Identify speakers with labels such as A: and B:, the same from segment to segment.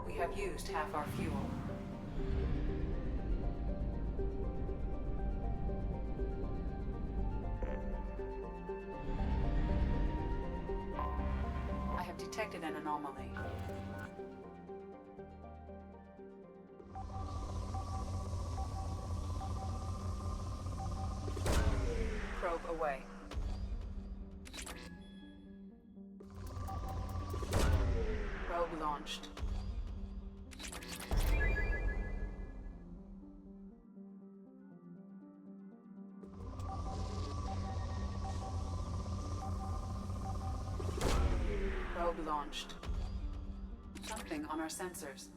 A: We have used half our fuel. I have detected an anomaly. Probe away. Probe launched. Probe launched. Something on our sensors.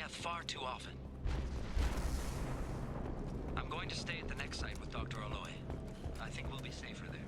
B: Far too often. I'm going to stay at the next site with Dr. Aloy. I think we'll be safer there.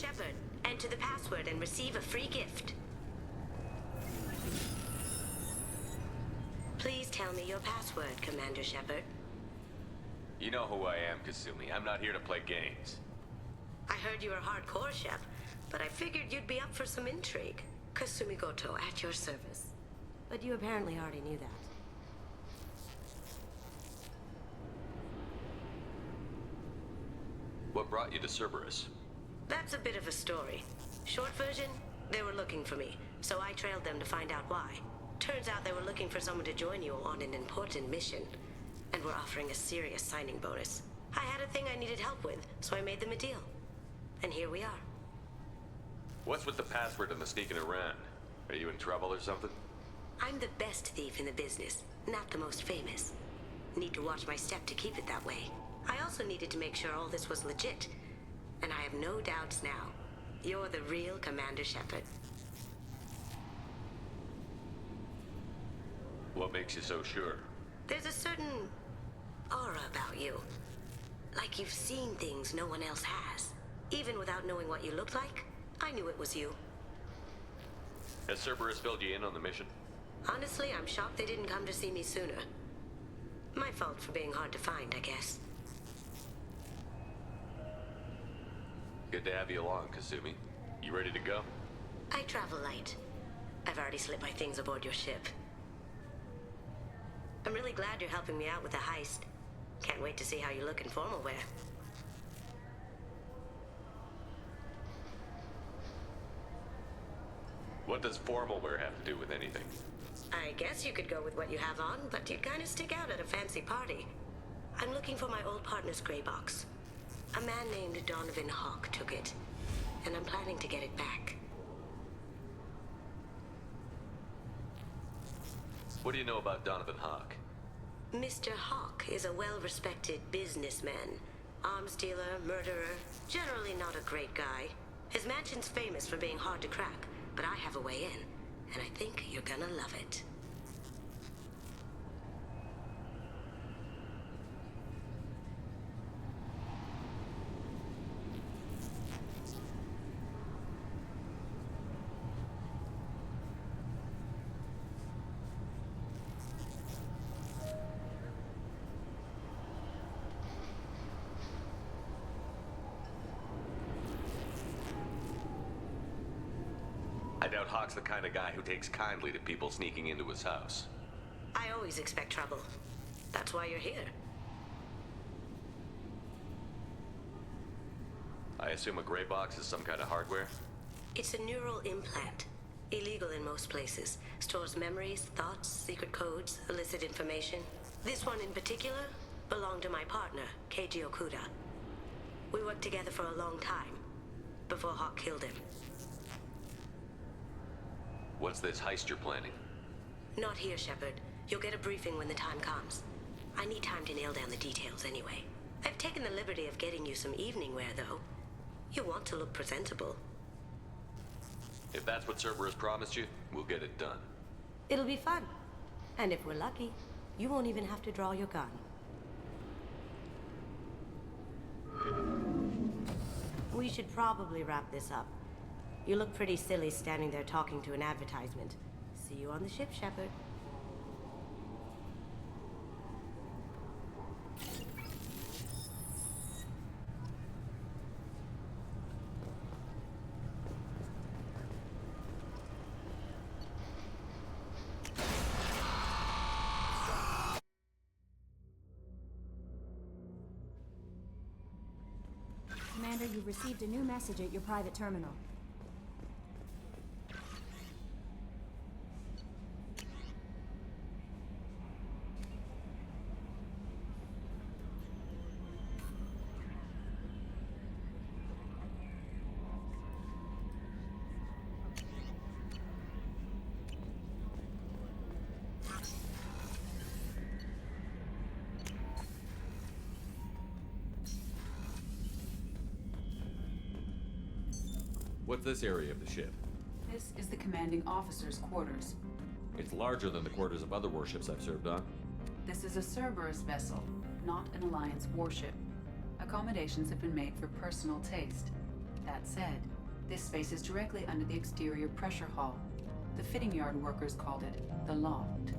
C: Shepard. Enter the password and receive a free gift. Please tell me your password, Commander Shepard.
D: You know who I am, Kasumi. I'm not here to play games.
C: I heard you were hardcore, Shep, but I figured you'd be up for some intrigue. Kasumi Goto, at your service. But you apparently already knew that.
D: What brought you to Cerberus?
C: That's a bit of a story. Short version, they were looking for me, so I trailed them to find out why. Turns out they were looking for someone to join you on an important mission, and were offering a serious signing bonus. I had a thing I needed help with, so I made them a deal. And here we are.
D: What's with the password and the sneaking around? Are you in trouble or something?
C: I'm the best thief in the business, not the most famous. Need to watch my step to keep it that way. I also needed to make sure all this was legit. And I have no doubts now. You're the real Commander Shepard.
D: What makes you so sure?
C: There's a certain aura about you. Like you've seen things no one else has. Even without knowing what you looked like, I knew it was you.
D: Has Cerberus filled you in on the mission?
C: Honestly, I'm shocked they didn't come to see me sooner. My fault for being hard to find, I guess.
D: Good to have you along, Kasumi. You ready to go?
C: I travel light. I've already slipped my things aboard your ship. I'm really glad you're helping me out with the heist. Can't wait to see how you look in formal wear.
D: What does formal wear have to do with anything?
C: I guess you could go with what you have on, but you'd kind of stick out at a fancy party. I'm looking for my old partner's gray box. A man named Donovan Hawk took it, and I'm planning to get it back.
D: What do you know about Donovan Hawk?
C: Mr. Hawk is a well-respected businessman. Arms dealer, murderer, generally not a great guy. His mansion's famous for being hard to crack, but I have a way in, and I think you're gonna love it.
D: I doubt Hawk's the kind of guy who takes kindly to people sneaking into his house.
C: I always expect trouble. That's why you're here.
D: I assume a gray box is some kind of hardware?
C: It's a neural implant. Illegal in most places. Stores memories, thoughts, secret codes, illicit information. This one in particular belonged to my partner, Keiji Okuda. We worked together for a long time, before Hawk killed him.
D: What's this heist you're planning?
C: Not here, Shepard. You'll get a briefing when the time comes. I need time to nail down the details anyway. I've taken the liberty of getting you some evening wear, though. You want to look presentable.
D: If that's what Cerberus promised you, we'll get it done.
C: It'll be fun. And if we're lucky, you won't even have to draw your gun. We should probably wrap this up. You look pretty silly standing there talking to an advertisement. See you on the ship, Shepard.
E: Commander, you've received a new message at your private terminal.
F: What's this area of the ship?
A: This is the commanding officer's quarters.
F: It's larger than the quarters of other warships I've served on.
A: This is a Cerberus vessel, not an Alliance warship. Accommodations have been made for personal taste. That said, this space is directly under the exterior pressure hull. The fitting yard workers called it the loft.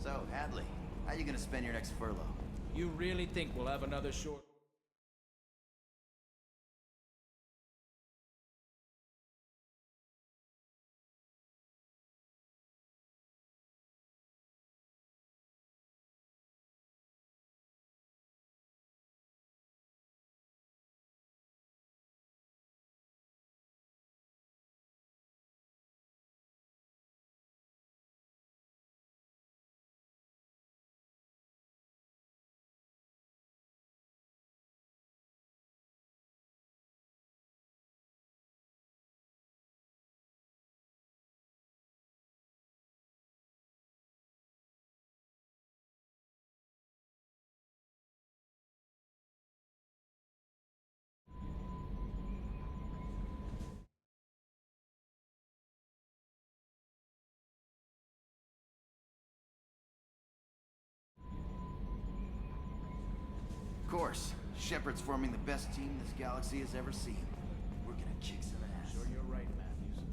G: So, Hadley, how you gonna spend your next furlough?
H: You really think we'll have another short...
G: Of course, Shepard's forming the best team this galaxy has ever seen. We're gonna kick some ass.
H: Sure you're right, Matthews.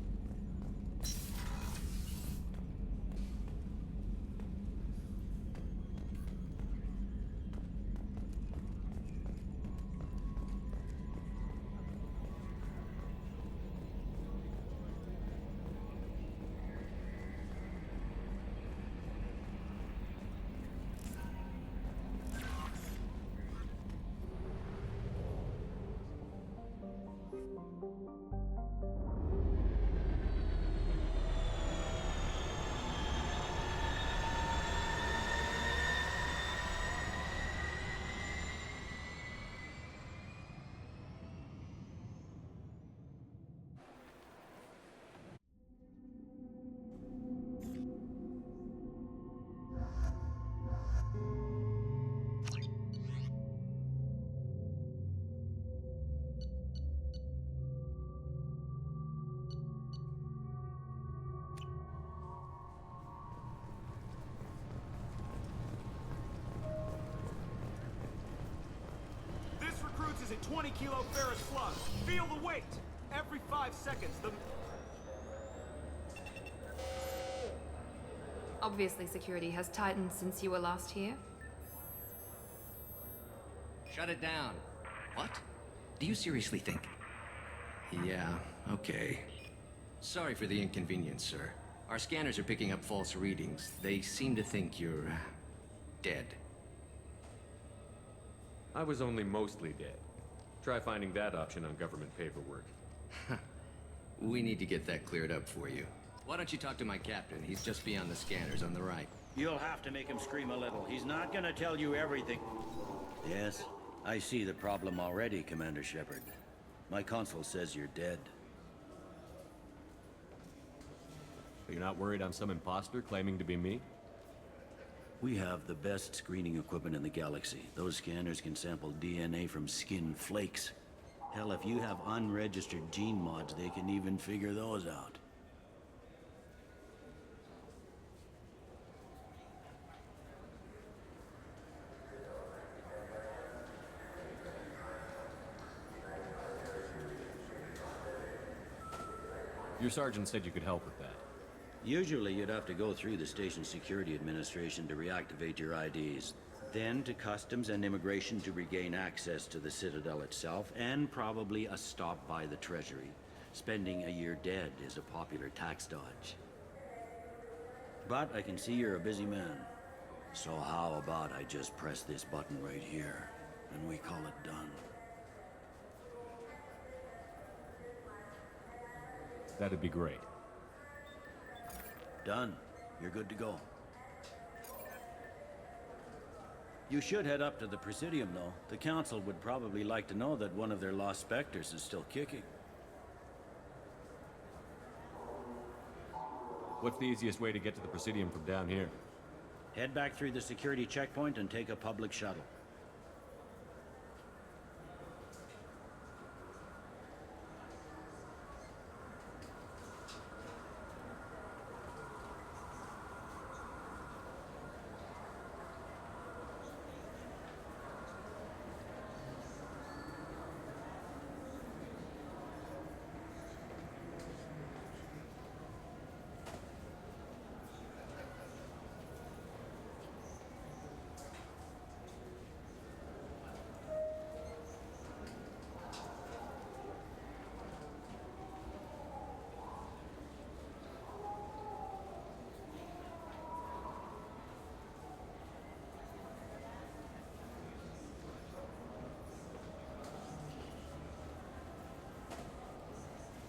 I: Is a 20-kilo ferrous slug. Feel the weight. Every 5 seconds, the...
J: Obviously, security has tightened since you were last here.
B: Shut it down. What? Do you seriously think? Yeah, okay. Sorry for the inconvenience, sir.
K: Our scanners are picking up false readings. They seem to think you're dead.
F: I was only mostly dead. Try finding that option on government paperwork.
K: We need to get that cleared up for you. Why don't you talk to my captain? He's just beyond the scanners on the right.
L: You'll have to make him scream a little. He's not gonna tell you everything. Yes, I see the problem already, Commander Shepard. My console says you're dead.
F: You're not worried I'm some imposter claiming to be me?
L: We have the best screening equipment in the galaxy. Those scanners can sample DNA from skin flakes. Hell, if you have unregistered gene mods, they can even figure those out.
F: Your sergeant said you could help with that.
L: Usually you'd have to go through the station security administration to reactivate your IDs. Then to customs and immigration to regain access to the Citadel itself, and probably a stop by the Treasury. Spending a year dead is a popular tax dodge. But I can see you're a busy man. So how about I just press this button right here, and we call it done?
F: That'd be great.
L: Done. You're good to go. You should head up to the Presidium, though. The Council would probably like to know that one of their lost Spectres is still kicking.
F: What's the easiest way to get to the Presidium from down here?
L: Head back through the security checkpoint and take a public shuttle.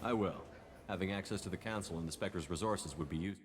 F: I will. Having access to the Council and the Spectre's resources would be used.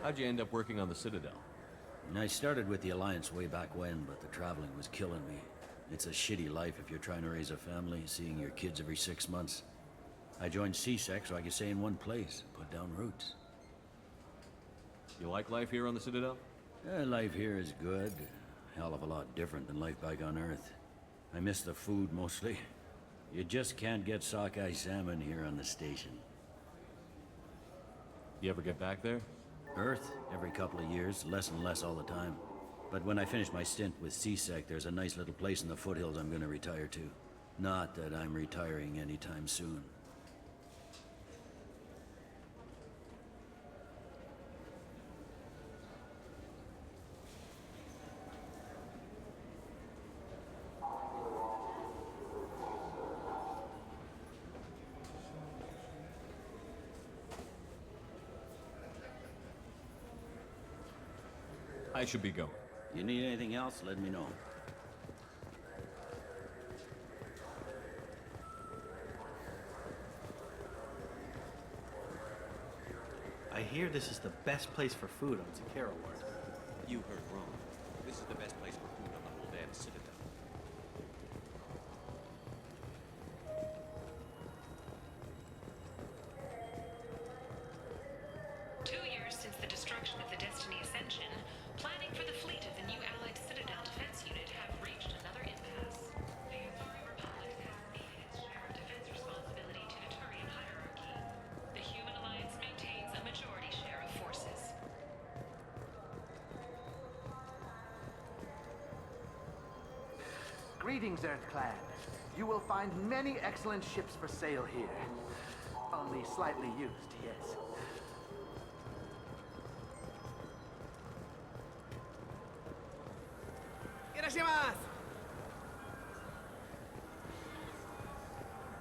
F: How'd you end up working on the Citadel?
L: I started with the Alliance way back when, but the traveling was killing me. It's a shitty life if you're trying to raise a family, seeing your kids every 6 months. I joined CSEC so I could stay in one place, put down roots.
F: You like life here on the Citadel?
L: Life here is good. A hell of a lot different than life back on Earth. I miss the food mostly. You just can't get sockeye salmon here on the station.
F: You ever get back there?
L: Earth, every couple of years, less and less all the time. But when I finish my stint with CSEC, there's a nice little place in the foothills I'm gonna retire to. Not that I'm retiring anytime soon.
F: I should be going.
L: You need anything else, let me know.
M: I hear this is the best place for food on Zakera Ward.
F: You heard wrong. This is the best place for food on the whole damn Citadel.
J: 2 years since the destruction of the Destiny Ascension, planning for the fleet of the new Allied Citadel Defense Unit have
N: Greetings, EarthClan. You will find many excellent ships for sale here. Only slightly used, yes.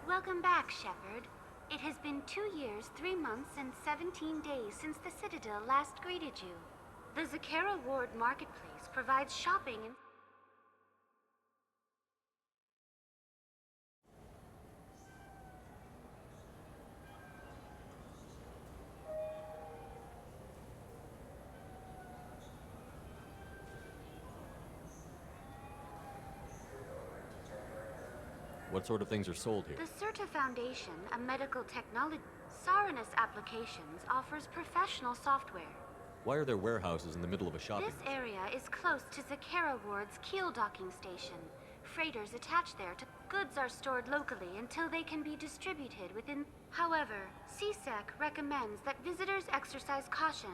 O: Welcome back, Shepard. It has been 2 years, 3 months, and 17 days since the Citadel last greeted you. The Zakera Ward Marketplace provides shopping and...
F: What sort of things are sold here?
O: The Certa Foundation, a medical technology... Saranus Applications offers professional software.
F: Why are there warehouses in the middle of a shopping?
O: This area is close to Zakera Ward's keel docking station. Freighters attach there to... Goods are stored locally until they can be distributed within... However, CSEC recommends that visitors exercise caution,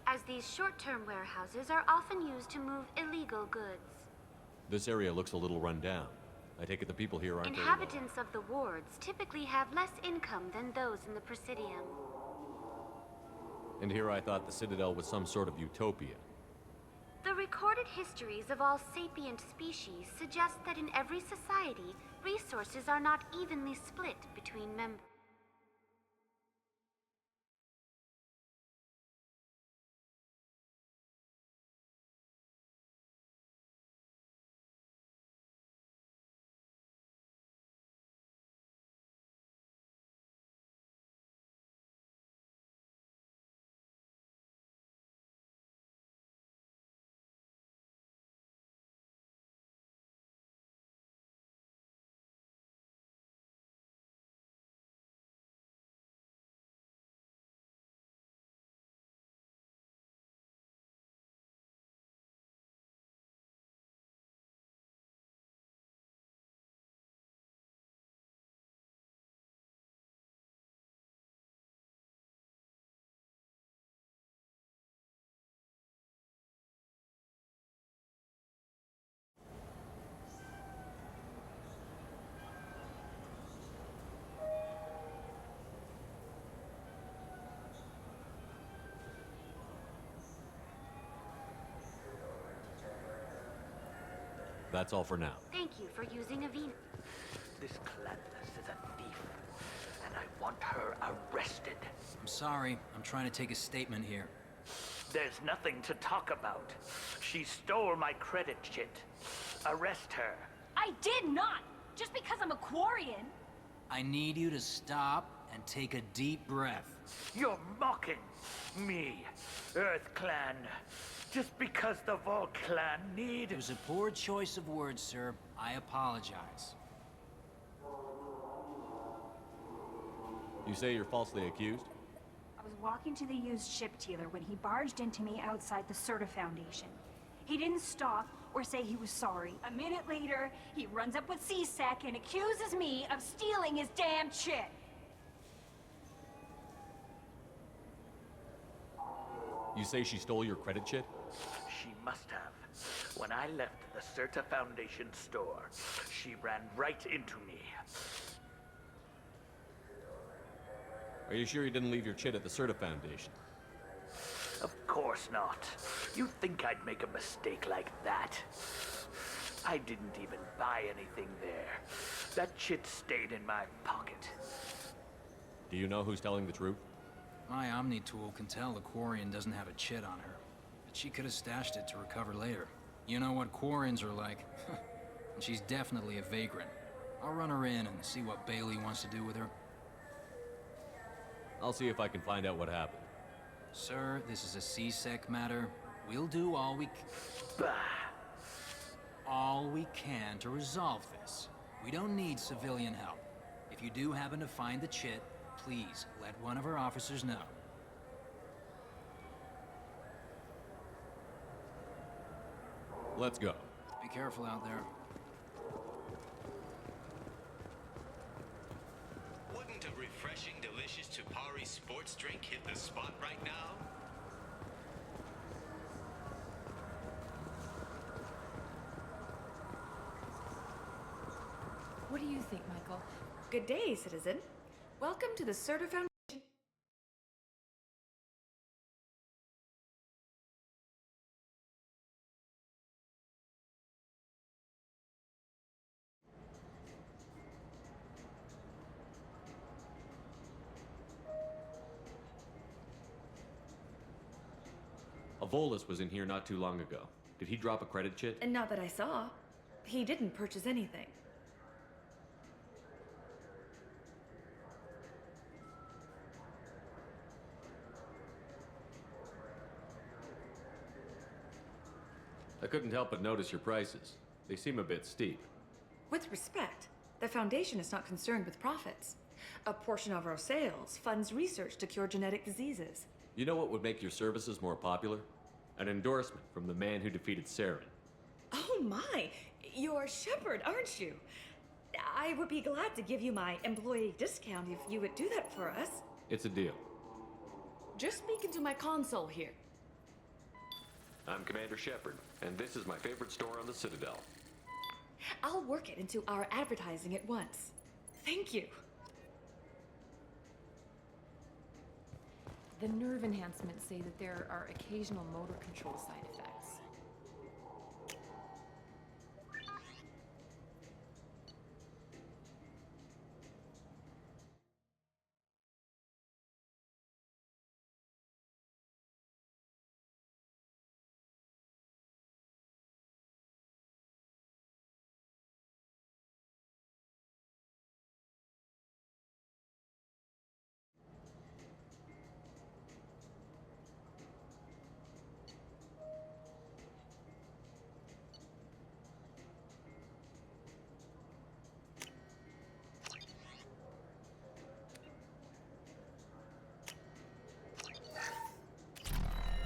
O: as these short-term warehouses are often used to move illegal goods.
F: This area looks a little run down. I take it the people here aren't
O: Inhabitants of the wards typically have less income than those in the Presidium.
F: And here I thought the Citadel was some sort of utopia.
O: The recorded histories of all sapient species suggest that in every society, resources are not evenly split between members.
F: That's all for now.
O: Thank you for using Avina.
N: This Clanless is a thief, and I want her arrested.
B: I'm sorry. I'm trying to take a statement here.
N: There's nothing to talk about. She stole my credit chit. Arrest her.
E: I did not! Just because I'm a Quarian!
B: I need you to stop and take a deep breath.
N: You're mocking me, EarthClan. Just because the Vault Clan need...
B: It was a poor choice of words, sir. I apologize.
F: You say you're falsely accused?
E: I was walking to the used ship dealer when he barged into me outside the Certa Foundation. He didn't stop or say he was sorry. A minute later, he runs up with CSEC and accuses me of stealing his damn chit.
F: You say she stole your credit chit?
N: She must have. When I left the Certa Foundation store, she ran right into me.
F: Are you sure you didn't leave your chit at the Certa Foundation?
N: Of course not. You think I'd make a mistake like that? I didn't even buy anything there. That chit stayed in my pocket.
F: Do you know who's telling the truth?
B: My Omni tool can tell the Quarian doesn't have a chit on her. But she could have stashed it to recover later. You know what Quarians are like. And she's definitely a vagrant. I'll run her in and see what Bailey wants to do with her.
F: I'll see if I can find out what happened.
B: Sir, this is a CSEC matter. We'll do all we can to resolve this. We don't need civilian help. If you do happen to find the chit, please let one of our officers know.
F: Let's go.
B: Be careful out there.
P: Wouldn't a refreshing, delicious Chupari sports drink hit the spot right now?
Q: Michael.
R: Good day, citizen. Welcome to the Surtur Foundation.
F: Avolis was in here not too long ago. Did he drop a credit chit?
R: And not that I saw. He didn't purchase anything.
F: I couldn't help but notice your prices. They seem a bit steep.
R: With respect, the Foundation is not concerned with profits. A portion of our sales funds research to cure genetic diseases.
F: You know what would make your services more popular? An endorsement from the man who defeated Saren.
R: Oh my! You're Shepard, aren't you? I would be glad to give you my employee discount if you would do that for us.
F: It's a deal.
R: Just speak into my console here.
D: I'm Commander Shepard, and this is my favorite store on the Citadel.
R: I'll work it into our advertising at once. Thank you.
Q: The nerve enhancements say that there are occasional motor control side effects.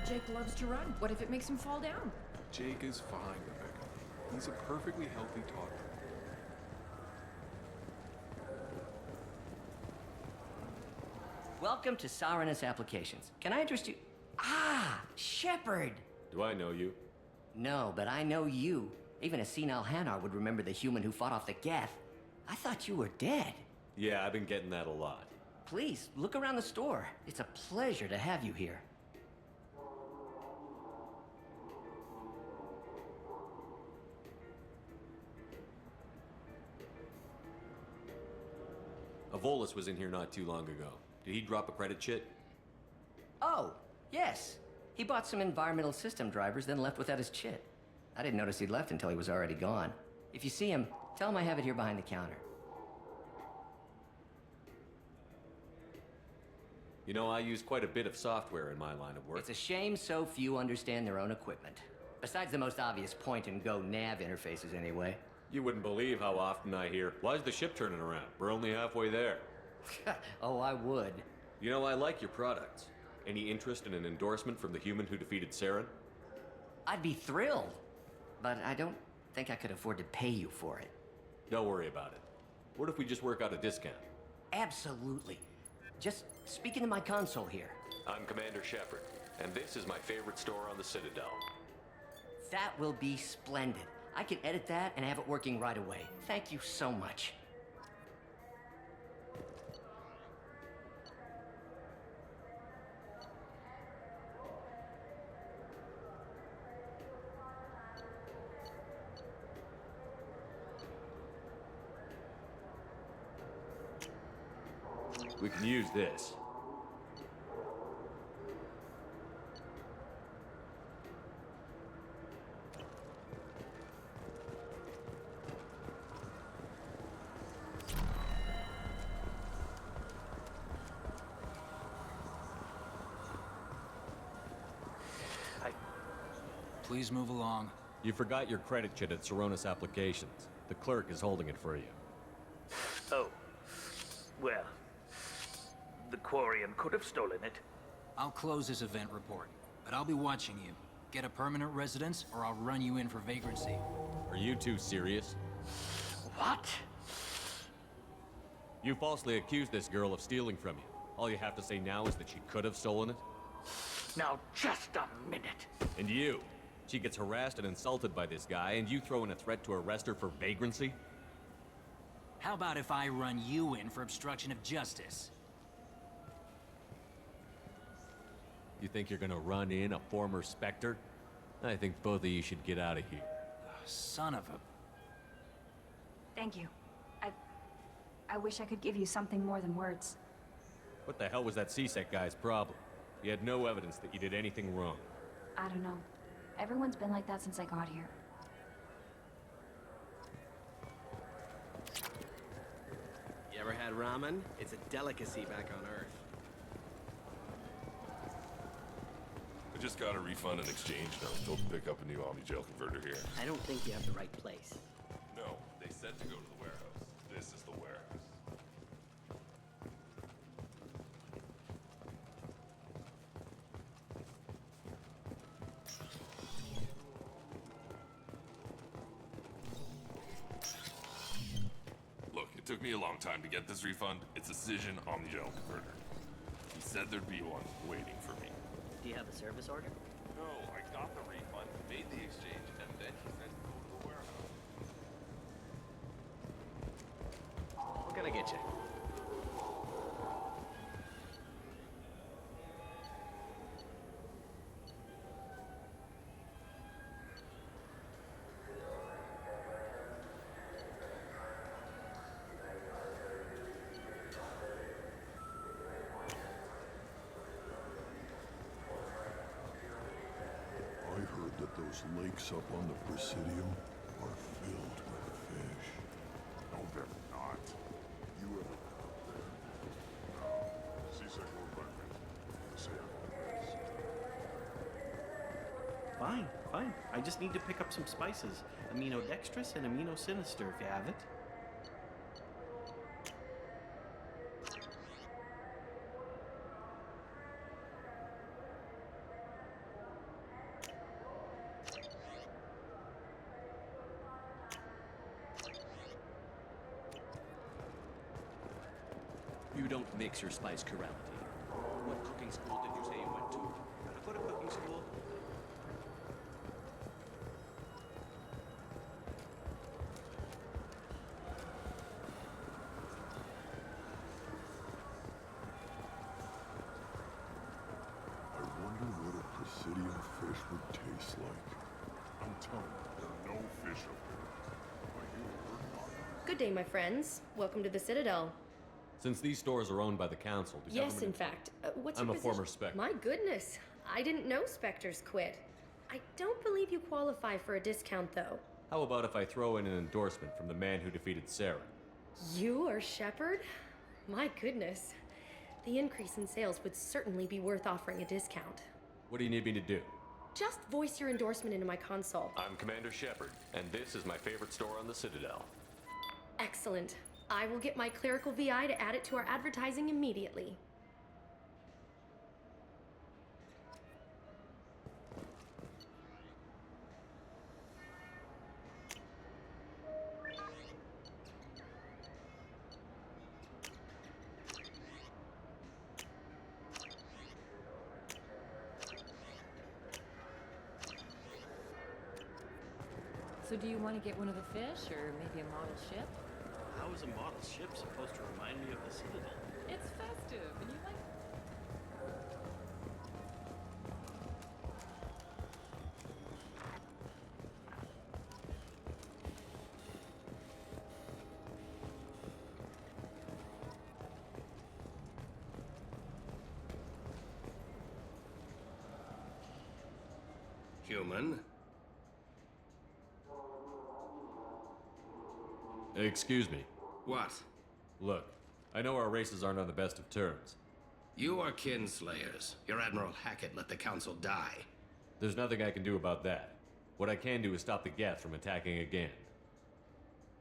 Q: Jake loves to run. What if it makes him fall down?
S: Jake is fine, Rebecca. He's a perfectly healthy toddler.
T: Welcome to Sarenus Applications. Can I interest you? Ah, Shepard!
F: Do I know you?
T: No, but I know you. Even a senile Hanar would remember the human who fought off the Geth. I thought you were dead.
F: Yeah, I've been getting that a lot.
T: Please, look around the store. It's a pleasure to have you here.
F: Avolis was in here not too long ago. Did he drop a credit chit?
T: Oh, yes. He bought some environmental system drivers, then left without his chit. I didn't notice he'd left until he was already gone. If you see him, tell him I have it here behind the counter.
F: You know, I use quite a bit of software in my line of work.
T: It's a shame so few understand their own equipment. Besides the most obvious point-and-go nav interfaces, anyway.
F: You wouldn't believe how often I hear, "Why's the ship turning around? We're only halfway there."
T: Oh, I would.
F: You know, I like your products. Any interest in an endorsement from the human who defeated Saren?
T: I'd be thrilled. But I don't think I could afford to pay you for it.
F: Don't worry about it. What if we just work out a discount?
T: Absolutely. Just speak into my console here.
D: I'm Commander Shepard, and this is my favorite store on the Citadel.
T: That will be splendid. I can edit that and have it working right away. Thank you so much.
F: We can use this.
B: Please move along.
F: You forgot your credit chit at Sarenus Applications. The clerk is holding it for you.
N: Oh. Well, the Quarian could have stolen it.
B: I'll close this event report, but I'll be watching you. Get a permanent residence, or I'll run you in for vagrancy.
F: Are you two serious?
N: What?
F: You falsely accused this girl of stealing from you. All you have to say now is that she could have stolen it?
N: Now, just a minute.
F: And you? She gets harassed and insulted by this guy, and you throw in a threat to arrest her for vagrancy?
B: How about if I run you in for obstruction of justice?
F: You think you're gonna run in a former Spectre? I think both of you should get out of here.
B: Son of a...
E: Thank you. I wish I could give you something more than words.
F: What the hell was that C-Sec guy's problem? He had no evidence that you did anything wrong.
E: I don't know. Everyone's been like that since I got here.
U: You ever had ramen? It's a delicacy back on Earth.
V: I just got a refund and exchange, and I was told to pick up a new Omni-Gel converter here.
U: I don't think you have the right place.
V: No, they said to go to the warehouse. This is the warehouse. Look, it took me a long time to get this refund. It's a Cision Omni-Gel converter. He said there'd be one waiting for me.
U: Do you have a service order?
V: No, I got the refund, made the exchange, and then he said to go to the warehouse.
U: What can I get you?
S: I heard that those lakes up on the Presidium are filled with fish. No, they're not. You ever been up there? No. C-Sec won't let me. Say otherwise.
M: Fine, fine. I just need to pick up some spices. Aminodextrous and aminosinister if you have it.
F: You don't mix your spice corrality. What cooking school did you say you went to? Gotta go to cooking school?
S: I wonder what a Presidium fish would taste like. I'm telling you, there are no fish up there. Are you hurt?
W: Good day, my friends. Welcome to the Citadel.
F: Since these stores are owned by the Council, do
W: Yes, in
F: government-
W: fact. What's
F: I'm
W: your
F: a former
W: position?
F: Spectre.
W: My goodness. I didn't know Spectres quit. I don't believe you qualify for a discount, though.
F: How about if I throw in an endorsement from the man who defeated Sarah?
W: You are Shepard? My goodness. The increase in sales would certainly be worth offering a discount.
F: What do you need me to do?
W: Just voice your endorsement into my console.
F: I'm Commander Shepard, and this is my favorite store on the Citadel.
W: Excellent. I will get my clerical VI to add it to our advertising immediately.
Q: So do you want to get one of the fish, or maybe a model ship?
M: How is a model ship supposed to remind me of the Citadel?
Q: It's festive, and you like...
K: Human?
F: Excuse me.
K: What?
F: Look, I know our races aren't on the best of terms.
K: You are kinslayers. Your Admiral Hackett let the Council die.
F: There's nothing I can do about that. What I can do is stop the Geth from attacking again.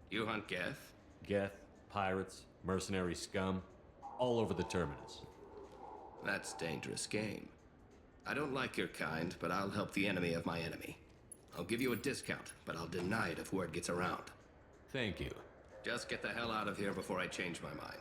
K: You hunt Geth?
F: Geth, pirates, mercenary scum, all over the Terminus.
K: That's dangerous game. I don't like your kind, but I'll help the enemy of my enemy. I'll give you a discount, but I'll deny it if word gets around.
F: Thank you.
K: Just get the hell out of here before I change my mind.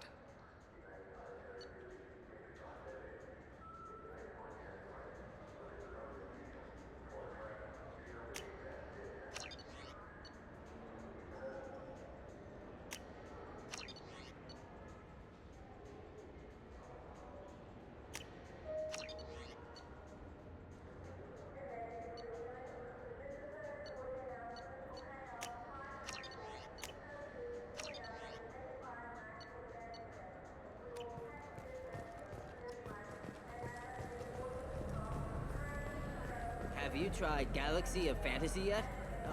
A: Have you tried Galaxy of Fantasy yet?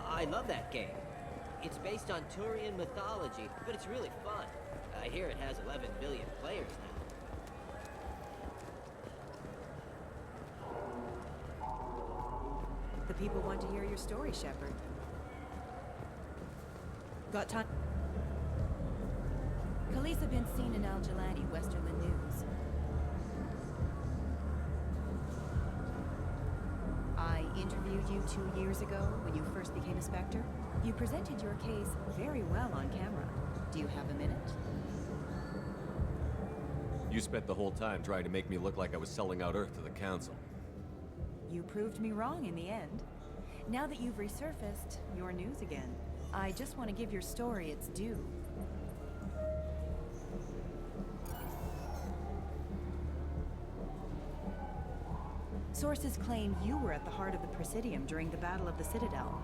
A: I love that game. It's based on Turian mythology, but it's really fun. I hear it has 11 billion players now.
C: The people want to hear your story, Shepard. Got time? Khaleesa been seen in Al Jalani, Westerland News. I interviewed you 2 years ago when you first became a Spectre. You presented your case very well on camera. Do you have a minute?
F: You spent the whole time trying to make me look like I was selling out Earth to the Council.
C: You proved me wrong in the end. Now that you've resurfaced, you're news again. I just want to give your story its due. Sources claim you were at the heart of the Presidium during the Battle of the Citadel.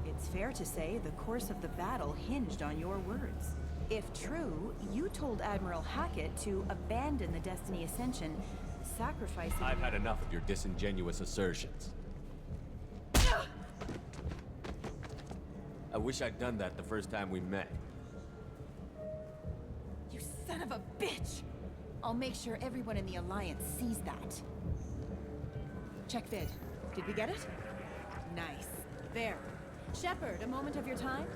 C: It's fair to say the course of the battle hinged on your words. If true, you told Admiral Hackett to abandon the Destiny Ascension, sacrificing—
F: I've had enough of your disingenuous assertions. I wish I'd done that the first time we met.
C: You son of a bitch! I'll make sure everyone in the Alliance sees that. Check vid. Did we get it? Nice. There. Shepard, a moment of your time?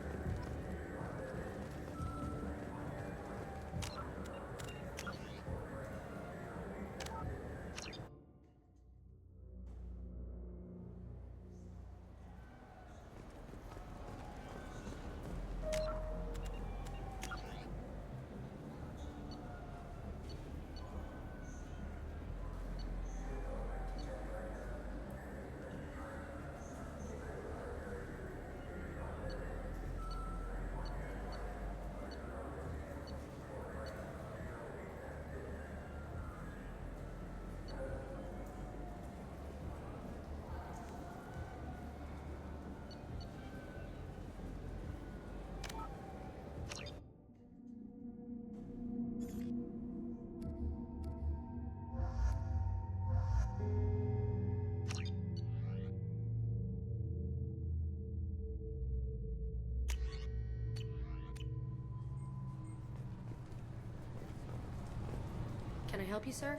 W: Can I help you, sir?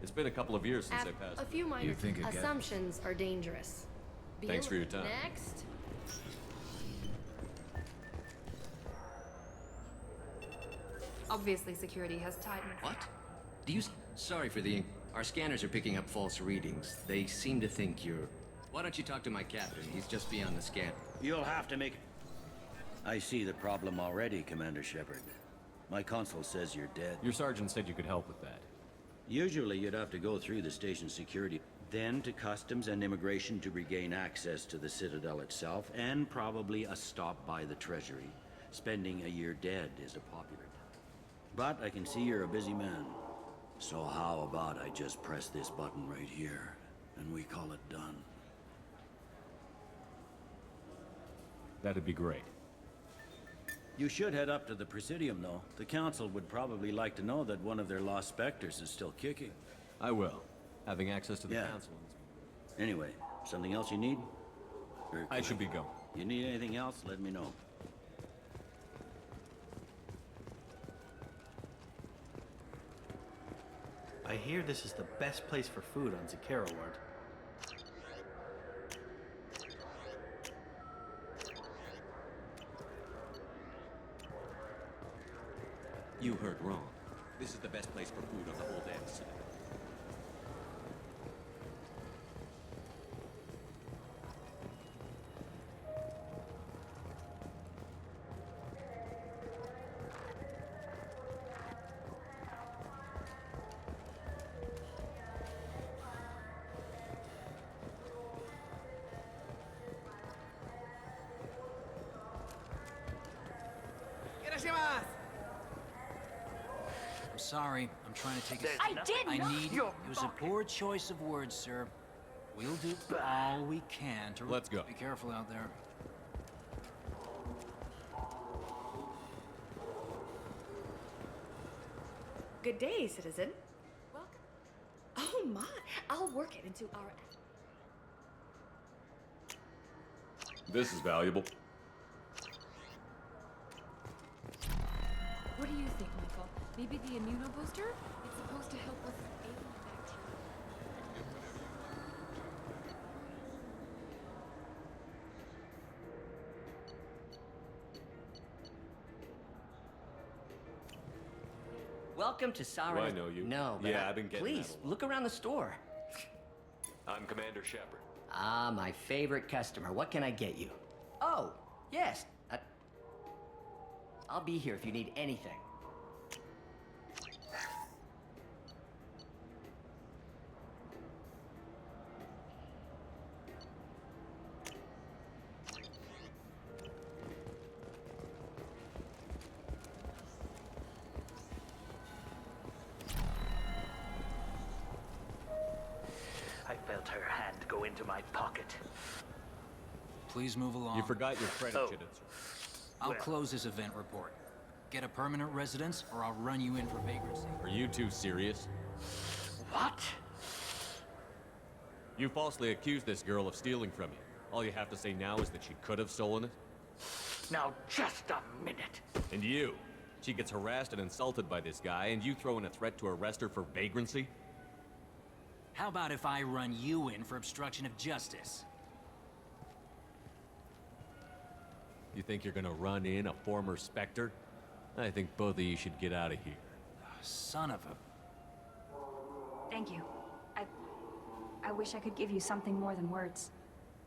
F: It's been a couple of years since I passed.
W: A few minor assumptions are dangerous.
F: Thanks for your time.
W: Next.
J: Obviously, security has tightened.
T: What? Do you... Sorry for the... Our scanners are picking up false readings. They seem to think you're... Why don't you talk to my captain? He's just beyond the scan.
L: You'll have to make... I see the problem already, Commander Shepard. My consul says you're dead.
F: Your sergeant said you could help with that.
L: Usually you'd have to go through the station security, then to customs and immigration to regain access to the Citadel itself, and probably a stop by the Treasury. Spending a year dead isn't popular. But I can see you're a busy man. So how about I just press this button right here, and we call it done?
F: That'd be great.
L: You should head up to the Presidium, though. The Council would probably like to know that one of their lost Spectres is still kicking.
F: I will. Having access to the Council.
L: Anyway, something else you need?
F: I should be going.
L: You need anything else, let me know.
M: I hear this is the best place for food on Zakera Ward.
F: You heard wrong. This is the best place for food on the whole damn city.
B: I'm sorry. I'm trying to take it.
E: I did not.
B: It was a poor choice of words, sir. We'll do all we can to...
F: Let's go.
B: Be careful out there.
R: Good day, citizen. Welcome. Oh my, I'll work it into our...
F: This is valuable.
Q: What do you think, Michael? Maybe the immunobooster? It's supposed to help with alien bacteria.
T: Welcome to Siren.
F: Do I know you?
T: No, but
F: Yeah, I've been getting
T: Please,
F: that a lot.
T: look around the store.
F: I'm Commander Shepard.
T: Ah, my favorite customer. What can I get you? Oh, yes. I'll be here if you need anything.
N: I felt her hand go into my pocket.
B: Please move along.
F: You forgot your credit,
N: Oh.
F: Chiditzer.
B: I'll
N: Well-
B: close this event report. Get a permanent residence, or I'll run you in for vagrancy.
F: Are you two serious?
N: What?
F: You falsely accused this girl of stealing from you. All you have to say now is that she could have stolen it?
N: Now, just a minute.
F: And you? She gets harassed and insulted by this guy, and you throw in a threat to arrest her for vagrancy?
B: How about if I run you in for obstruction of justice?
F: You think you're gonna run in a former Spectre? I think both of you should get out of here.
B: Son of a...
E: Thank you. I wish I could give you something more than words.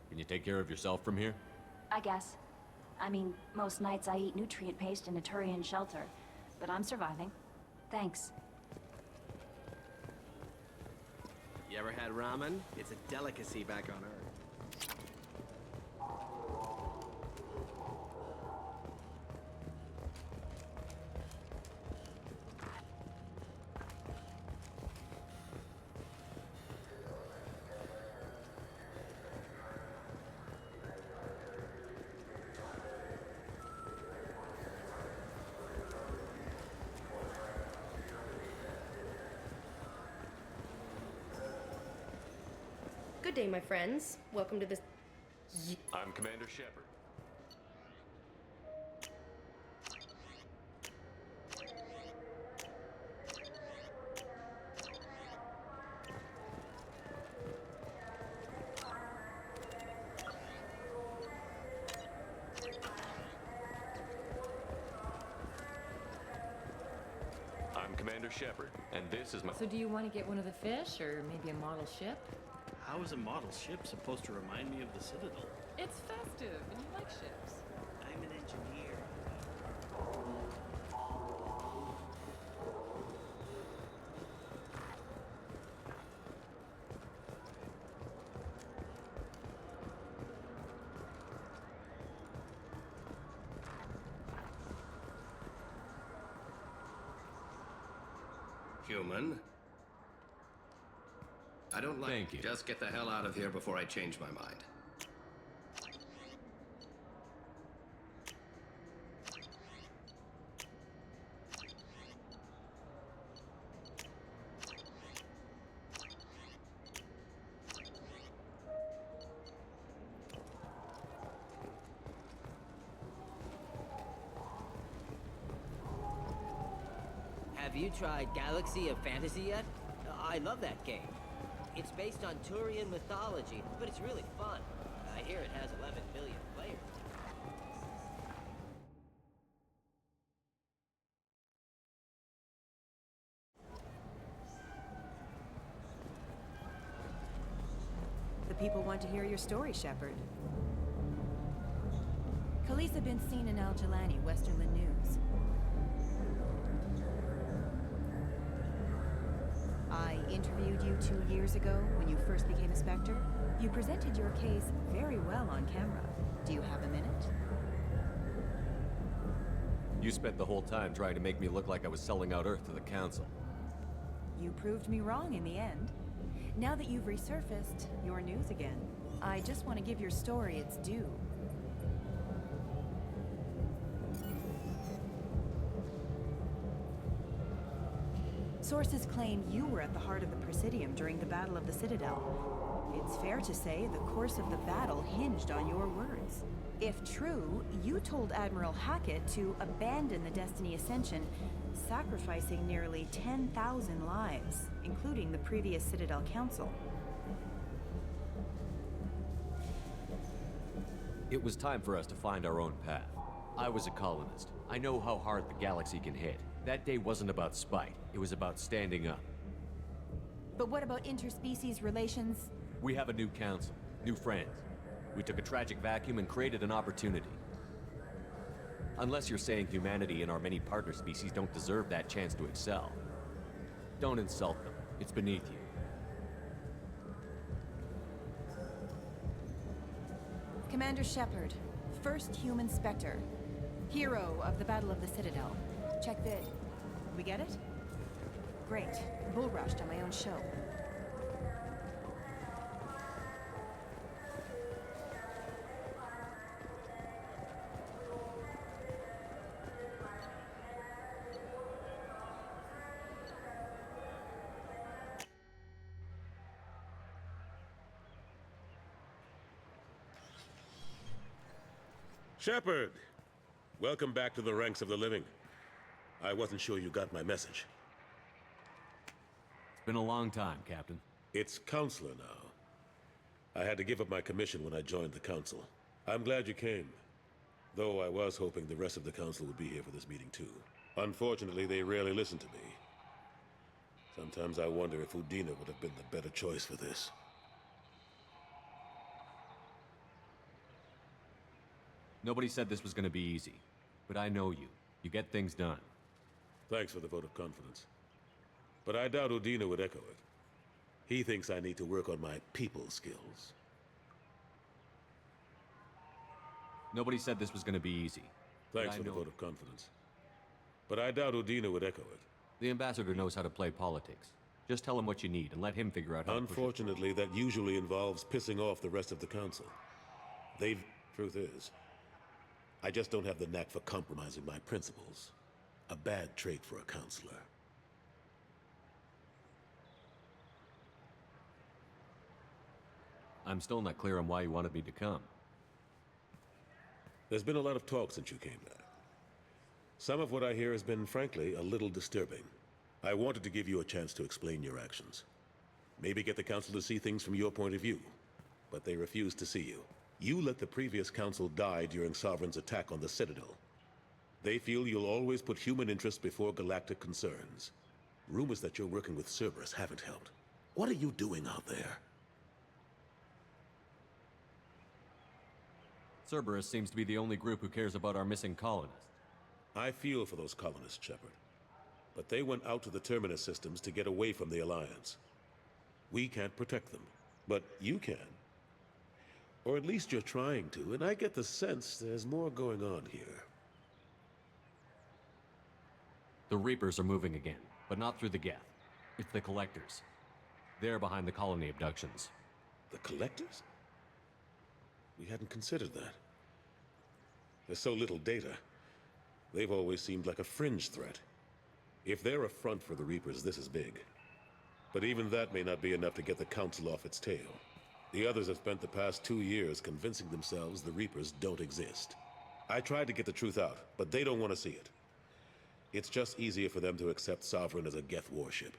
F: Can you take care of yourself from here?
E: I guess. I mean, most nights I eat nutrient paste in a Turian shelter, but I'm surviving. Thanks.
U: You ever had ramen? It's a delicacy back on Earth.
W: Good day, my friends. Welcome to this.
F: I'm Commander Shepard. I'm Commander Shepard, and this is my...
Q: So do you want to get one of the fish, or maybe a model ship?
M: How is a model ship supposed to remind me of the Citadel?
Q: It's festive, and you like ships.
N: I'm an engineer.
K: Human. I don't like...
F: Thank you.
K: Just get the hell out of here before I change my mind.
A: Have you tried Galaxy of Fantasy yet? I love that game. It's based on Turian mythology, but it's really fun. I hear it has 11 million players.
C: The people want to hear your story, Shepard. Khaleesa been seen in Al Jelani, Westerland News. I interviewed you 2 years ago when you first became a Spectre. You presented your case very well on camera. Do you have a minute?
F: You spent the whole time trying to make me look like I was selling out Earth to the Council.
C: You proved me wrong in the end. Now that you've resurfaced, you're news again. I just want to give your story its due. Sources claim you were at the heart of the Presidium during the Battle of the Citadel. It's fair to say the course of the battle hinged on your words. If true, you told Admiral Hackett to abandon the Destiny Ascension, sacrificing nearly 10,000 lives, including the previous Citadel Council.
F: It was time for us to find our own path. I was a colonist. I know how hard the galaxy can hit. That day wasn't about spite. It was about standing up.
C: But what about interspecies relations?
F: We have a new council, new friends. We took a tragic vacuum and created an opportunity. Unless you're saying humanity and our many partner species don't deserve that chance to excel. Don't insult them. It's beneath you.
C: Commander Shepard, first human Spectre. Hero of the Battle of the Citadel. Check vid. We get it? Great. Bull rushed on my own show.
G: Shepard! Welcome back to the ranks of the living. I wasn't sure you got my message.
F: It's been a long time, Captain.
G: It's Counselor now. I had to give up my commission when I joined the Council. I'm glad you came. Though I was hoping the rest of the Council would be here for this meeting too. Unfortunately, they rarely listen to me. Sometimes I wonder if Udina would have been the better choice for this.
F: Nobody said this was gonna be easy. But I know you. You get things done.
G: Thanks for the vote of confidence. But I doubt Udina would echo it. He thinks I need to work on my people skills.
F: Nobody said this was gonna be easy.
G: Thanks for the vote of confidence. But I doubt Udina would echo it.
F: The ambassador knows how to play politics. Just tell him what you need and let him figure out how to push it.
G: Unfortunately, that usually involves pissing off the rest of the Council. Truth is, I just don't have the knack for compromising my principles. A bad trait for a counselor.
F: I'm still not clear on why you wanted me to come.
G: There's been a lot of talk since you came back. Some of what I hear has been, frankly, a little disturbing. I wanted to give you a chance to explain your actions. Maybe get the Council to see things from your point of view. But they refused to see you. You let the previous Council die during Sovereign's attack on the Citadel. They feel you'll always put human interests before galactic concerns. Rumors that you're working with Cerberus haven't helped. What are you doing out there?
F: Cerberus seems to be the only group who cares about our missing colonists.
G: I feel for those colonists, Shepard. But they went out to the Terminus systems to get away from the Alliance. We can't protect them, but you can. Or at least you're trying to, and I get the sense there's more going on here.
F: The Reapers are moving again, but not through the Geth. It's the Collectors. They're behind the colony abductions.
G: The Collectors? We hadn't considered that. There's so little data. They've always seemed like a fringe threat. If they're a front for the Reapers, this is big. But even that may not be enough to get the Council off its tail. The others have spent the past 2 years convincing themselves the Reapers don't exist. I tried to get the truth out, but they don't want to see it. It's just easier for them to accept Sovereign as a Geth warship.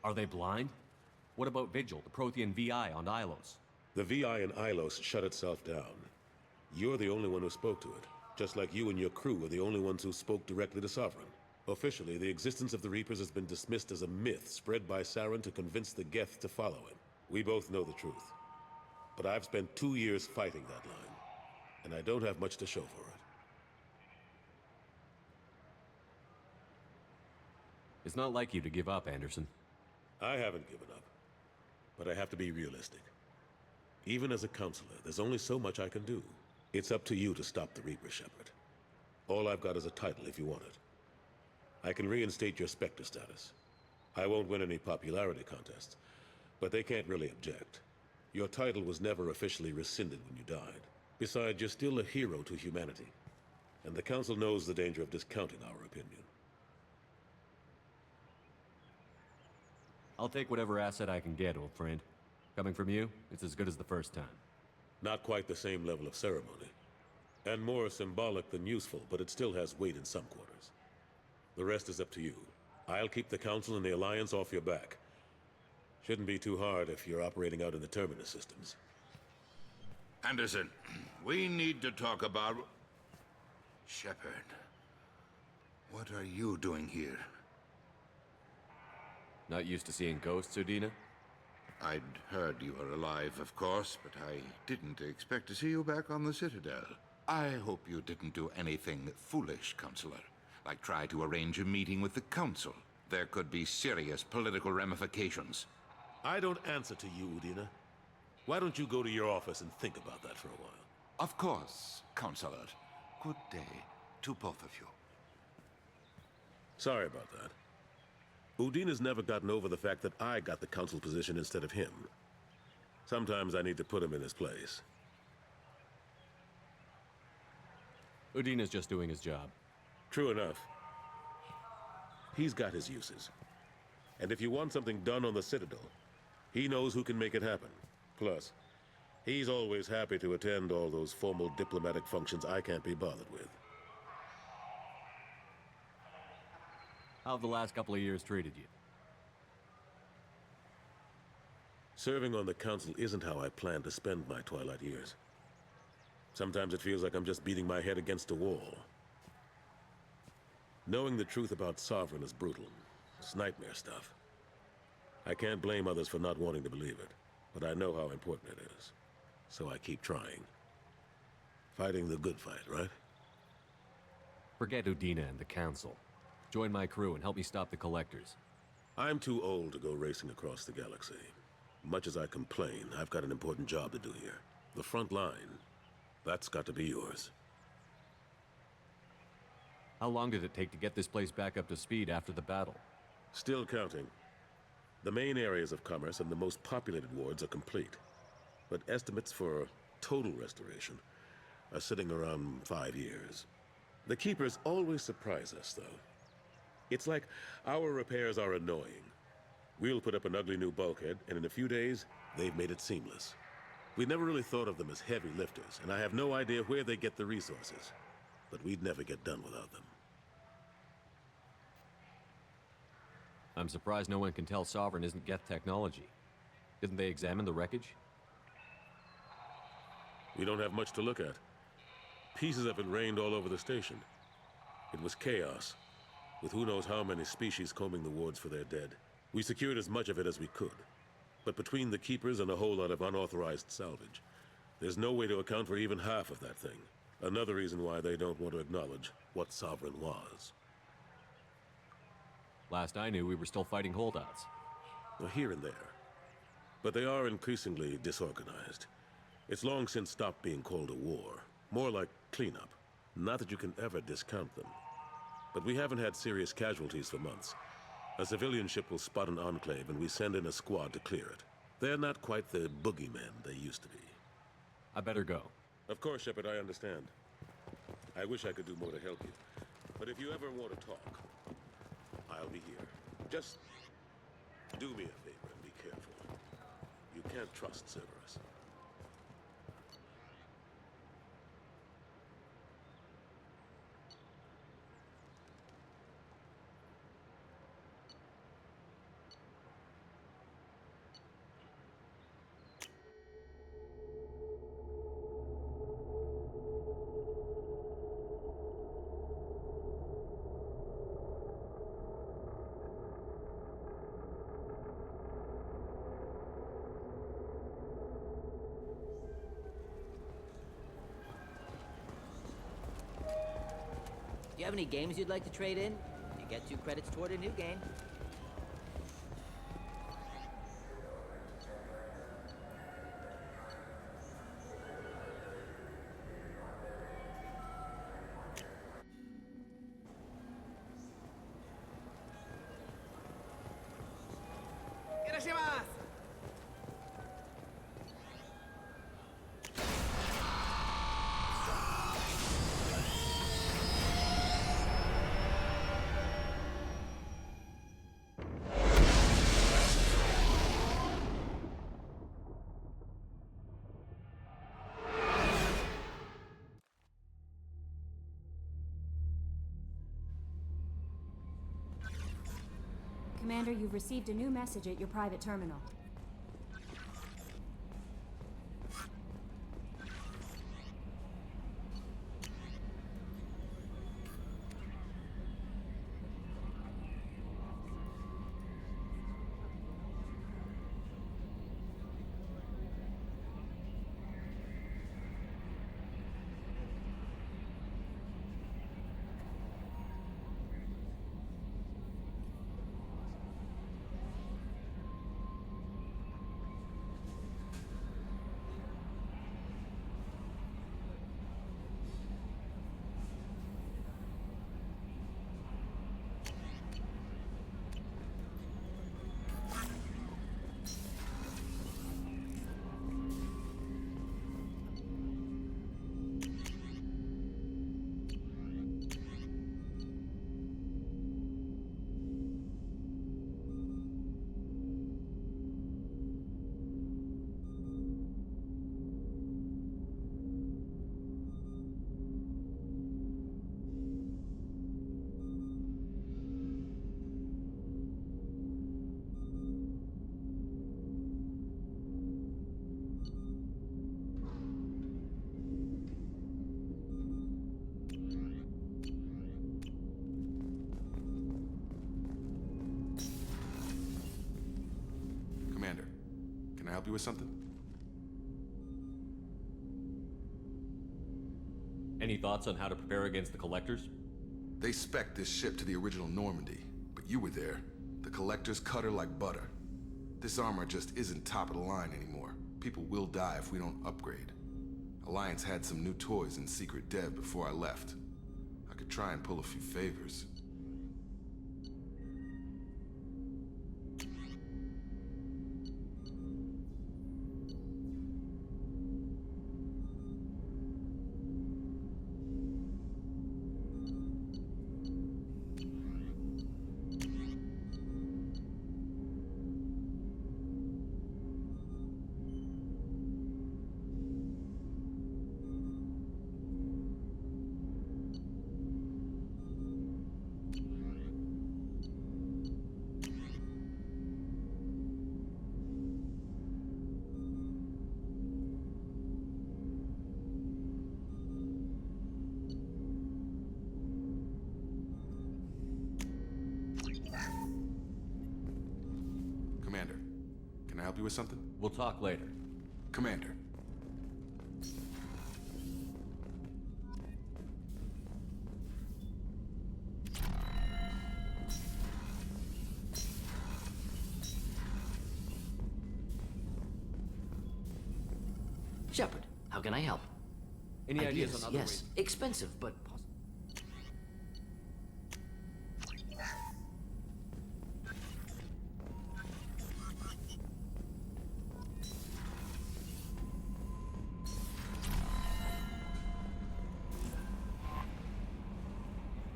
F: Are they blind? What about Vigil, the Prothean VI on Ilos?
G: The VI in Ilos shut itself down. You're the only one who spoke to it, just like you and your crew were the only ones who spoke directly to Sovereign. Officially, the existence of the Reapers has been dismissed as a myth spread by Saren to convince the Geth to follow him. We both know the truth. But I've spent 2 years fighting that line, and I don't have much to show for it.
F: It's not like you to give up, Anderson.
G: I haven't given up, but I have to be realistic. Even as a counselor, there's only so much I can do. It's up to you to stop the Reaper, Shepard. All I've got is a title if you want it. I can reinstate your Spectre status. I won't win any popularity contests, but they can't really object. Your title was never officially rescinded when you died. Besides, you're still a hero to humanity. And the Council knows the danger of discounting our opinion.
F: I'll take whatever asset I can get, old friend. Coming from you, it's as good as the first time.
G: Not quite the same level of ceremony. And more symbolic than useful, but it still has weight in some quarters. The rest is up to you. I'll keep the Council and the Alliance off your back. Shouldn't be too hard if you're operating out in the Terminus systems.
H: Anderson, we need to talk about... Shepard. What are you doing here?
F: Not used to seeing ghosts, Udina?
H: I'd heard you were alive, of course, but I didn't expect to see you back on the Citadel. I hope you didn't do anything foolish, Counselor. Like try to arrange a meeting with the Council. There could be serious political ramifications.
G: I don't answer to you, Udina. Why don't you go to your office and think about that for a while?
H: Of course, Counselor. Good day to both of you.
G: Sorry about that. Udina's never gotten over the fact that I got the Council position instead of him. Sometimes I need to put him in his place.
F: Udina's just doing his job.
G: True enough. He's got his uses. And if you want something done on the Citadel, he knows who can make it happen. Plus, he's always happy to attend all those formal diplomatic functions I can't be bothered with.
F: How have the last couple of years treated you?
G: Serving on the Council isn't how I plan to spend my twilight years. Sometimes it feels like I'm just beating my head against a wall. Knowing the truth about Sovereign is brutal. It's nightmare stuff. I can't blame others for not wanting to believe it, but I know how important it is. So I keep trying. Fighting the good fight, right?
F: Forget Udina and the Council. Join my crew and help me stop the Collectors.
G: I'm too old to go racing across the galaxy. Much as I complain, I've got an important job to do here. The front line. That's got to be yours.
F: How long did it take to get this place back up to speed after the battle?
G: Still counting. The main areas of commerce and the most populated wards are complete. But estimates for total restoration are sitting around 5 years. The Keepers always surprise us, though. It's like our repairs are annoying. We'll put up an ugly new bulkhead, and in a few days, they've made it seamless. We never really thought of them as heavy lifters, and I have no idea where they get the resources. But we'd never get done without them.
F: I'm surprised no one can tell Sovereign isn't Geth technology. Didn't they examine the wreckage?
G: We don't have much to look at. Pieces of it rained all over the station. It was chaos, with who knows how many species combing the wards for their dead. We secured as much of it as we could. But between the Keepers and a whole lot of unauthorized salvage, there's no way to account for even half of that thing. Another reason why they don't want to acknowledge what Sovereign was.
F: Last I knew, we were still fighting holdouts.
G: Well, here and there. But they are increasingly disorganized. It's long since stopped being called a war. More like cleanup. Not that you can ever discount them. But we haven't had serious casualties for months. A civilian ship will spot an enclave and we send in a squad to clear it. They're not quite the boogeymen they used to be.
F: I better go.
G: Of course, Shepard, I understand. I wish I could do more to help you. But if you ever want to talk, I'll be here. Just do me a favor and be careful. You can't trust Cerberus.
A: Do you have any games you'd like to trade in? You get 2 credits toward a new game.
I: Commander, you've received a new message at your private terminal.
O: Commander, can I help you with something?
F: Any thoughts on how to prepare against the Collectors?
O: They spec'd this ship to the original Normandy, but you were there. The Collectors cut her like butter. This armor just isn't top of the line anymore. People will die if we don't upgrade. Alliance had some new toys in secret dev before I left. I could try and pull a few favors. Commander, can I help you with something?
F: We'll talk later.
O: Commander.
P: Shepard, how can I help?
F: Any ideas on other
P: yes.
F: ways?
P: Expensive, but possible.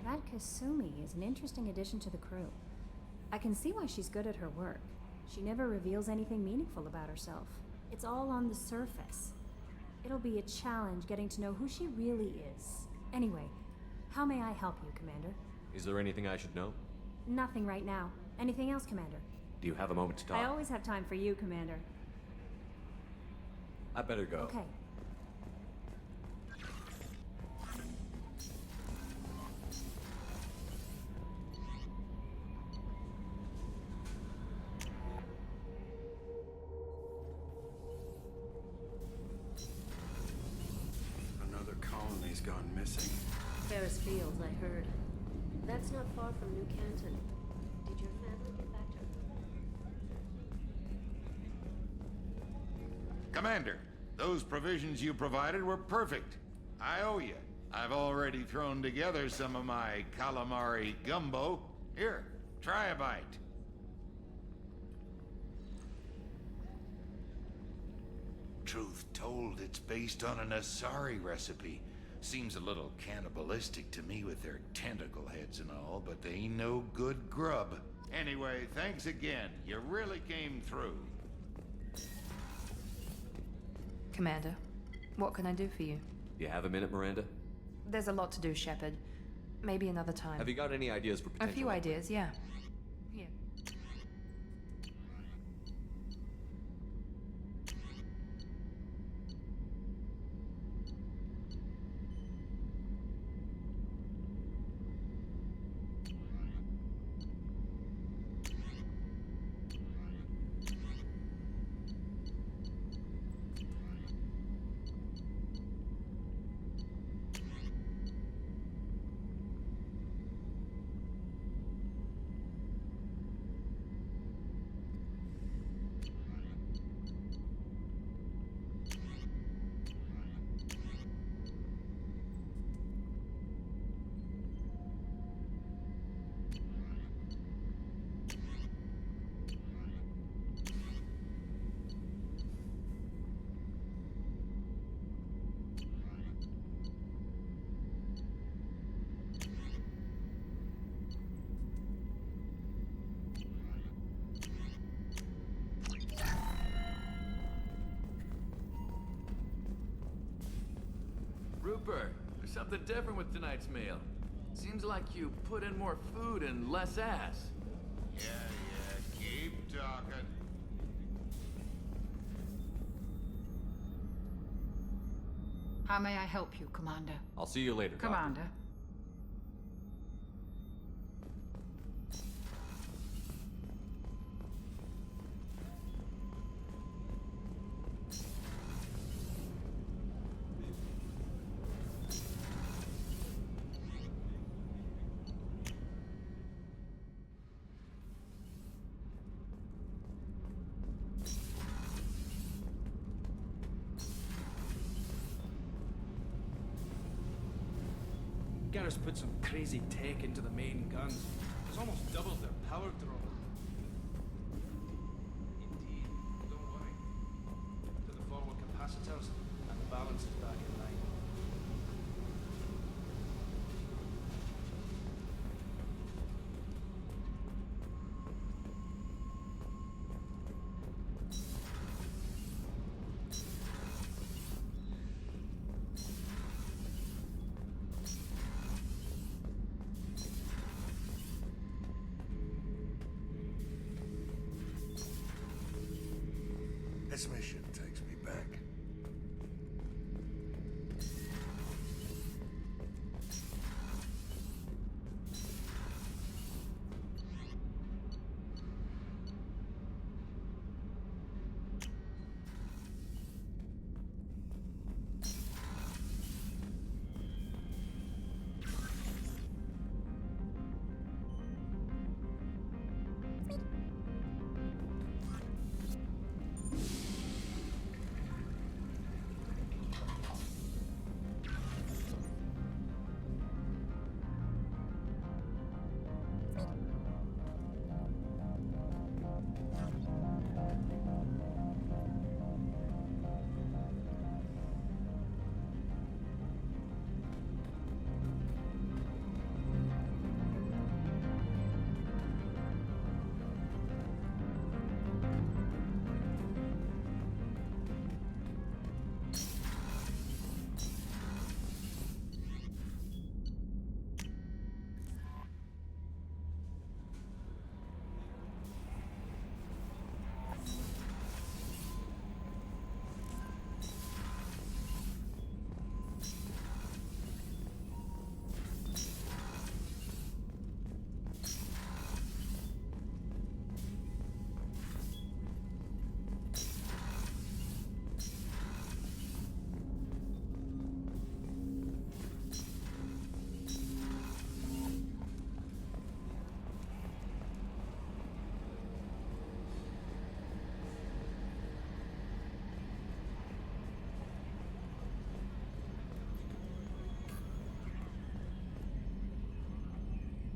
I: That Kasumi is an interesting addition to the crew. I can see why she's good at her work. She never reveals anything meaningful about herself. It's all on the surface. It'll be a challenge getting to know who she really is. Anyway, how may I help you, Commander?
F: Is there anything I should know?
I: Nothing right now. Anything else, Commander?
F: Do you have a moment to talk?
I: I always have time for you, Commander.
F: I better go.
I: Okay.
M: Another colony's gone missing.
W: Ferris Fields, I heard. That's not far from New Canton. Did your family get back to
H: Commander, those provisions you provided were perfect. I owe you. I've already thrown together some of my calamari gumbo. Here, try a bite. Truth told, it's based on an Asari recipe. Seems a little cannibalistic to me with their tentacle heads and all, but they ain't no good grub. Anyway, thanks again. You really came through.
J: Commander, what can I do for you?
F: Do you have a minute, Miranda?
J: There's a lot to do, Shepard. Maybe another time.
F: Have you got any ideas for
J: A
F: potential
J: few
F: upgrades?
J: ideas, yeah. Here.
D: Cooper, there's something different with tonight's meal. Seems like you put in more food and less ass.
H: Yeah, keep talking.
S: How may I help you, Commander?
F: I'll see you later, Doctor.
S: Commander.
V: Garrus put some crazy tech into the main guns. It's almost doubled their power draw. Indeed, don't worry. To the forward capacitors, and the balance is back in line.
X: This mission takes me back.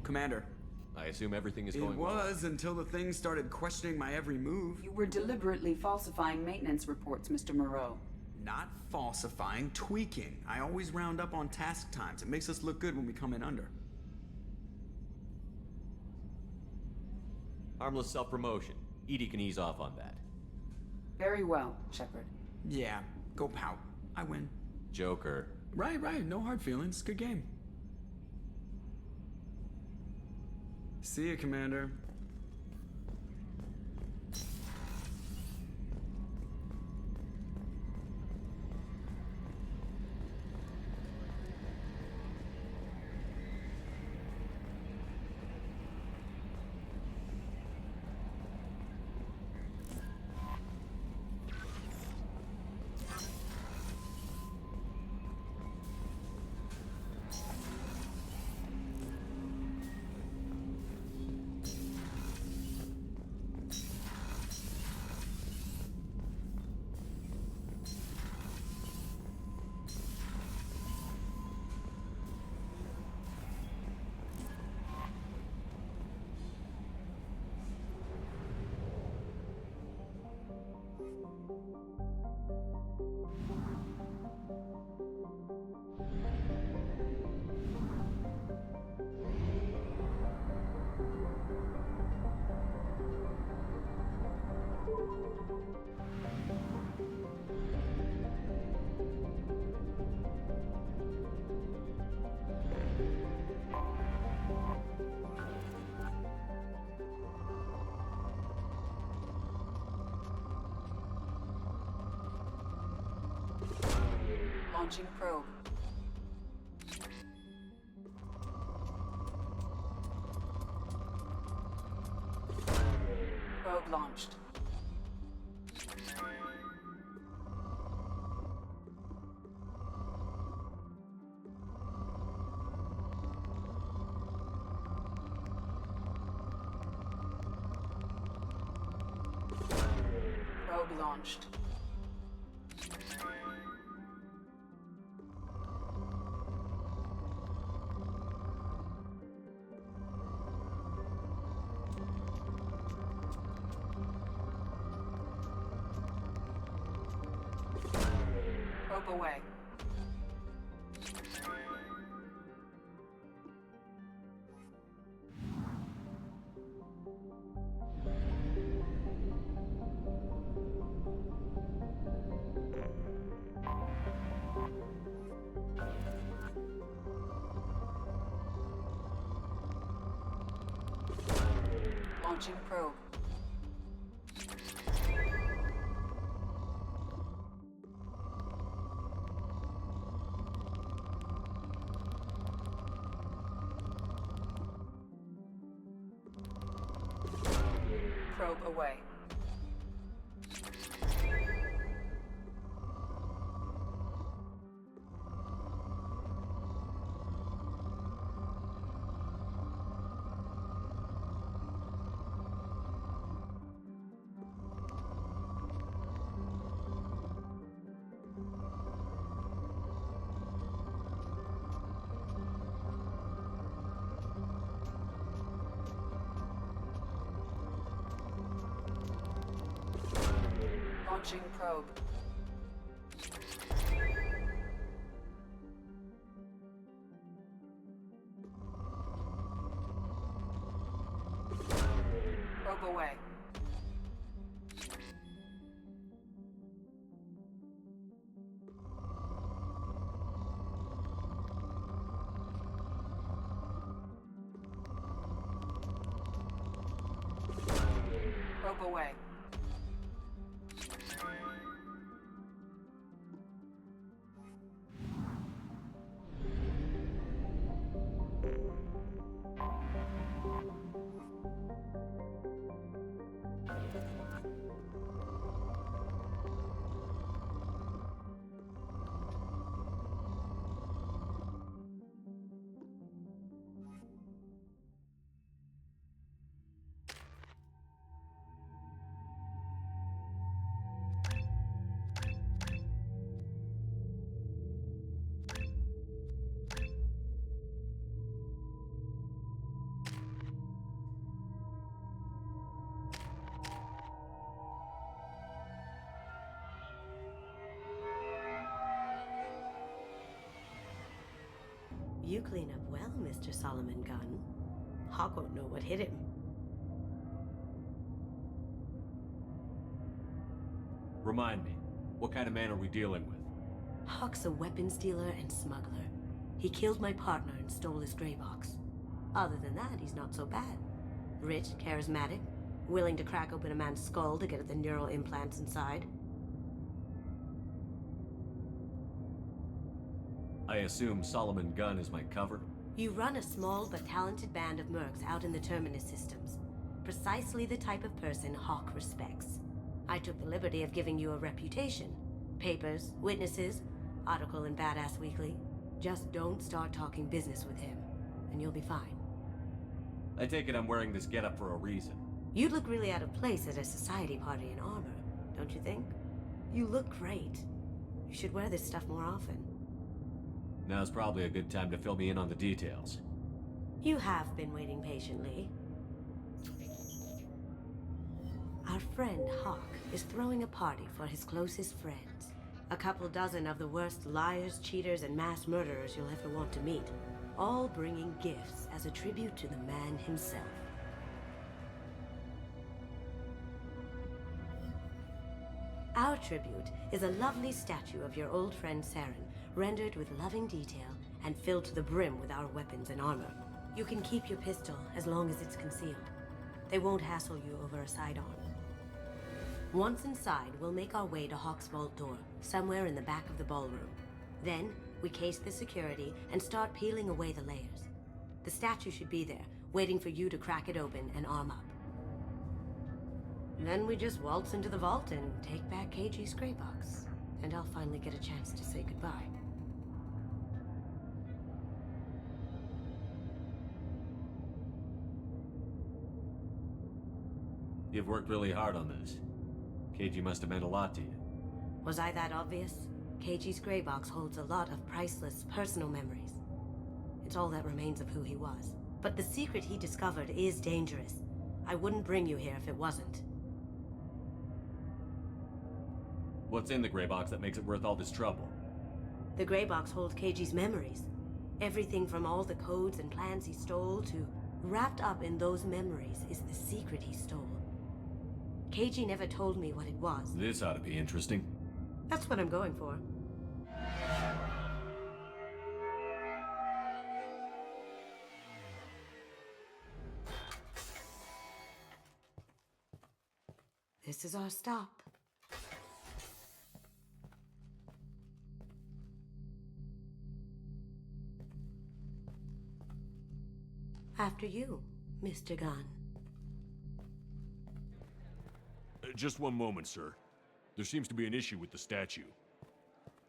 Y: Commander.
F: I assume everything is
Y: It
F: going well.
Y: was until the thing started questioning my every move.
Z: You were deliberately falsifying maintenance reports, Mr. Moreau.
Y: Not falsifying, tweaking. I always round up on task times. It makes us look good when we come in under.
F: Harmless self-promotion. EDI can ease off on that.
Z: Very well, Shepard.
Y: Yeah, go pout. I win.
F: Joker.
Y: Right. No hard feelings. Good game. See ya, Commander.
Z: Launching probe. Probe launched. Probe launched. Probe away. Launching probe. Probe away. Launching probe. Probe away. Probe away.
B: You clean up well, Mr. Solomon Gunn. Hawk won't know what hit him.
F: Remind me, what kind of man are we dealing with?
B: Hawk's a weapons dealer and smuggler. He killed my partner and stole his gray box. Other than that, he's not so bad. Rich, charismatic, willing to crack open a man's skull to get at the neural implants inside.
F: I assume Solomon Gunn is my cover?
B: You run a small but talented band of mercs out in the Terminus systems. Precisely the type of person Hawk respects. I took the liberty of giving you a reputation. Papers, witnesses, article in Badass Weekly. Just don't start talking business with him, and you'll be fine.
F: I take it I'm wearing this getup for a reason.
B: You'd look really out of place at a society party in armor, don't you think? You look great. You should wear this stuff more often.
F: Now's probably a good time to fill me in on the details.
B: You have been waiting patiently. Our friend Hawk is throwing a party for his closest friends. A couple dozen of the worst liars, cheaters, and mass murderers you'll ever want to meet. All bringing gifts as a tribute to the man himself. Our tribute is a lovely statue of your old friend Saren, rendered with loving detail and filled to the brim with our weapons and armor. You can keep your pistol as long as it's concealed. They won't hassle you over a sidearm. Once inside, we'll make our way to Hawk's vault door, somewhere in the back of the ballroom. Then, we case the security and start peeling away the layers. The statue should be there, waiting for you to crack it open and arm up. Then we just waltz into the vault and take back KG's gray box. And I'll finally get a chance to say goodbye.
F: You've worked really hard on this. KG must have meant a lot to you.
B: Was I that obvious? KG's gray box holds a lot of priceless personal memories. It's all that remains of who he was. But the secret he discovered is dangerous. I wouldn't bring you here if it wasn't.
F: What's in the gray box that makes it worth all this trouble?
B: The gray box holds KG's memories. Everything from all the codes and plans he stole to wrapped up in those memories is the secret he stole. KG never told me what it was.
F: This ought to be interesting.
B: That's what I'm going for. This is our stop. After you, Mr. Gunn.
E: Just one moment, sir. There seems to be an issue with the statue.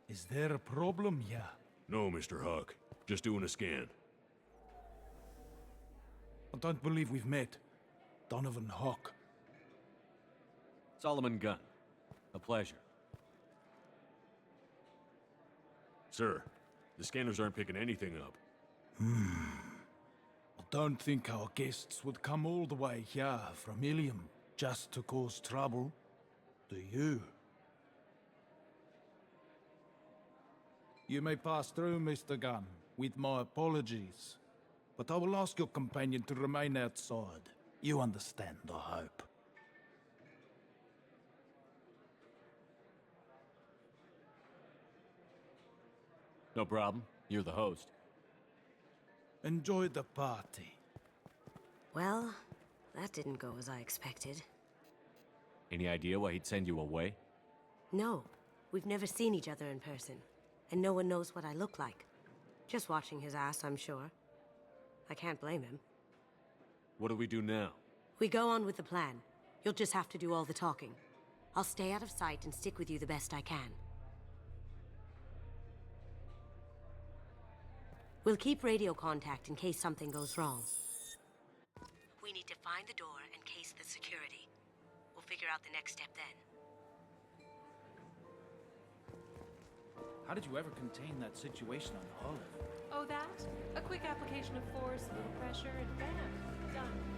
L: Is there a problem here?
E: No, Mr. Huck. Just doing a scan.
L: I don't believe we've met. Donovan Huck.
F: Solomon Gunn. A pleasure.
E: Sir, the scanners aren't picking anything up.
L: I don't think our guests would come all the way here from Ilium just to cause trouble. Do you? You may pass through, Mr. Gunn, with my apologies. But I will ask your companion to remain outside. You understand, I hope.
F: No problem. You're the host.
L: Enjoy the party.
B: Well, that didn't go as I expected.
F: Any idea why he'd send you away?
B: No, we've never seen each other in person, and no one knows what I look like. Just watching his ass, I'm sure. I can't blame him.
F: What do we do now?
B: We go on with the plan. You'll just have to do all the talking. I'll stay out of sight and stick with you the best I can. We'll keep radio contact in case something goes wrong. We need to find the door and case the security. We'll figure out the next step then.
V: How did you ever contain that situation on Olive?
Q: Oh, that? A quick application of force, a little pressure, and bam, done.